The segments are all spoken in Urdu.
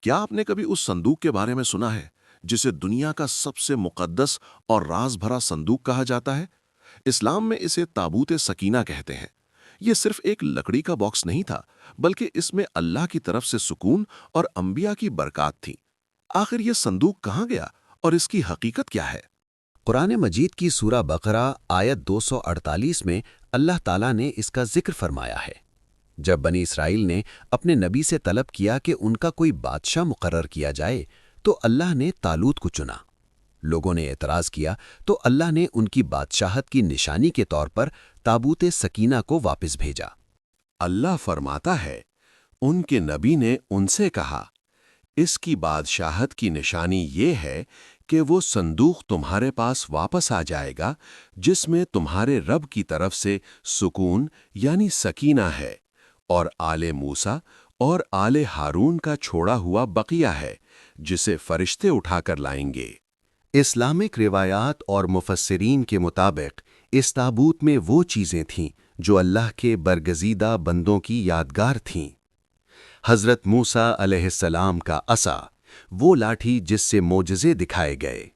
کیا آپ نے کبھی اس صندوق کے بارے میں سنا ہے جسے دنیا کا سب سے مقدس اور راز بھرا صندوق کہا جاتا ہے؟ اسلام میں اسے تابوت سکینہ کہتے ہیں۔ یہ صرف ایک لکڑی کا باکس نہیں تھا، بلکہ اس میں اللہ کی طرف سے سکون اور انبیاء کی برکات تھیں۔ آخر یہ صندوق کہاں گیا اور اس کی حقیقت کیا ہے؟ قرآن مجید کی سورہ بقرہ آیت 248 میں اللہ تعالیٰ نے اس کا ذکر فرمایا ہے۔ جب بنی اسرائیل نے اپنے نبی سے طلب کیا کہ ان کا کوئی بادشاہ مقرر کیا جائے تو اللہ نے طالوت کو چنا۔ لوگوں نے اعتراض کیا تو اللہ نے ان کی بادشاہت کی نشانی کے طور پر تابوت سکینہ کو واپس بھیجا۔ اللہ فرماتا ہے، ان کے نبی نے ان سے کہا، اس کی بادشاہت کی نشانی یہ ہے کہ وہ صندوق تمہارے پاس واپس آ جائے گا جس میں تمہارے رب کی طرف سے سکون یعنی سکینہ ہے، اور آل موسیٰ اور آل ہارون کا چھوڑا ہوا بقیہ ہے جسے فرشتے اٹھا کر لائیں گے۔ اسلامک روایات اور مفسرین کے مطابق اس تابوت میں وہ چیزیں تھیں جو اللہ کے برگزیدہ بندوں کی یادگار تھیں۔ حضرت موسیٰ علیہ السلام کا عصا، وہ لاٹھی جس سے معجزے دکھائے گئے۔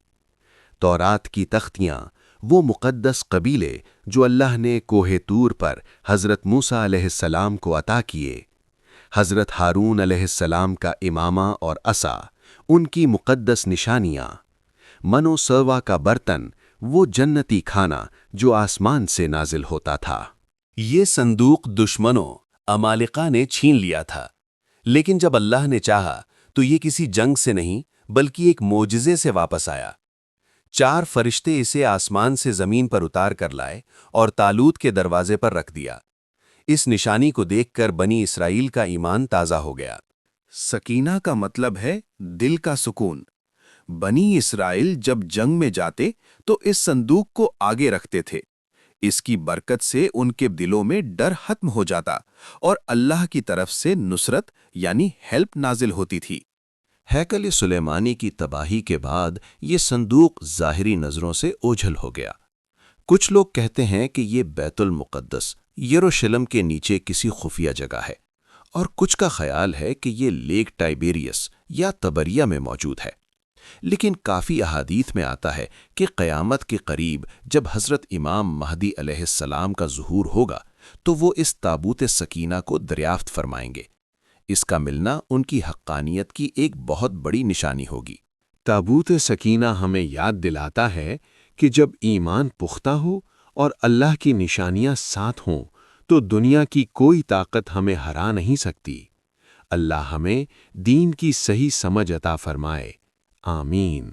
تورات کی تختیاں، وہ مقدس قبیلے جو اللہ نے کوہ طور پر حضرت موسیٰ علیہ السلام کو عطا کیے۔ حضرت ہارون علیہ السلام کا امامہ اور عصا، ان کی مقدس نشانیاں۔ من و سروا کا برتن، وہ جنتی کھانا جو آسمان سے نازل ہوتا تھا۔ یہ صندوق دشمنوں عمالقہ نے چھین لیا تھا، لیکن جب اللہ نے چاہا تو یہ کسی جنگ سے نہیں بلکہ ایک معجزے سے واپس آیا۔ 4 فرشتے اسے آسمان سے زمین پر اتار کر لائے اور طالوت کے دروازے پر رکھ دیا۔ اس نشانی کو دیکھ کر بنی اسرائیل کا ایمان تازہ ہو گیا۔ سکینہ کا مطلب ہے دل کا سکون۔ بنی اسرائیل جب جنگ میں جاتے تو اس صندوق کو آگے رکھتے تھے۔ اس کی برکت سے ان کے دلوں میں ڈر ختم ہو جاتا اور اللہ کی طرف سے نصرت یعنی ہیلپ نازل ہوتی تھی۔ ہیکل سلیمانی کی تباہی کے بعد یہ صندوق ظاہری نظروں سے اوجھل ہو گیا۔ کچھ لوگ کہتے ہیں کہ یہ بیت المقدس یروشلم کے نیچے کسی خفیہ جگہ ہے، اور کچھ کا خیال ہے کہ یہ لیک ٹائبیریس یا تبریہ میں موجود ہے۔ لیکن کافی احادیث میں آتا ہے کہ قیامت کے قریب جب حضرت امام مہدی علیہ السلام کا ظہور ہوگا تو وہ اس تابوت سکینہ کو دریافت فرمائیں گے۔ اس کا ملنا ان کی حقانیت کی ایک بہت بڑی نشانی ہوگی۔ تابوت سکینہ ہمیں یاد دلاتا ہے کہ جب ایمان پختہ ہو اور اللہ کی نشانیاں ساتھ ہوں تو دنیا کی کوئی طاقت ہمیں ہرا نہیں سکتی۔ اللہ ہمیں دین کی صحیح سمجھ عطا فرمائے۔ آمین۔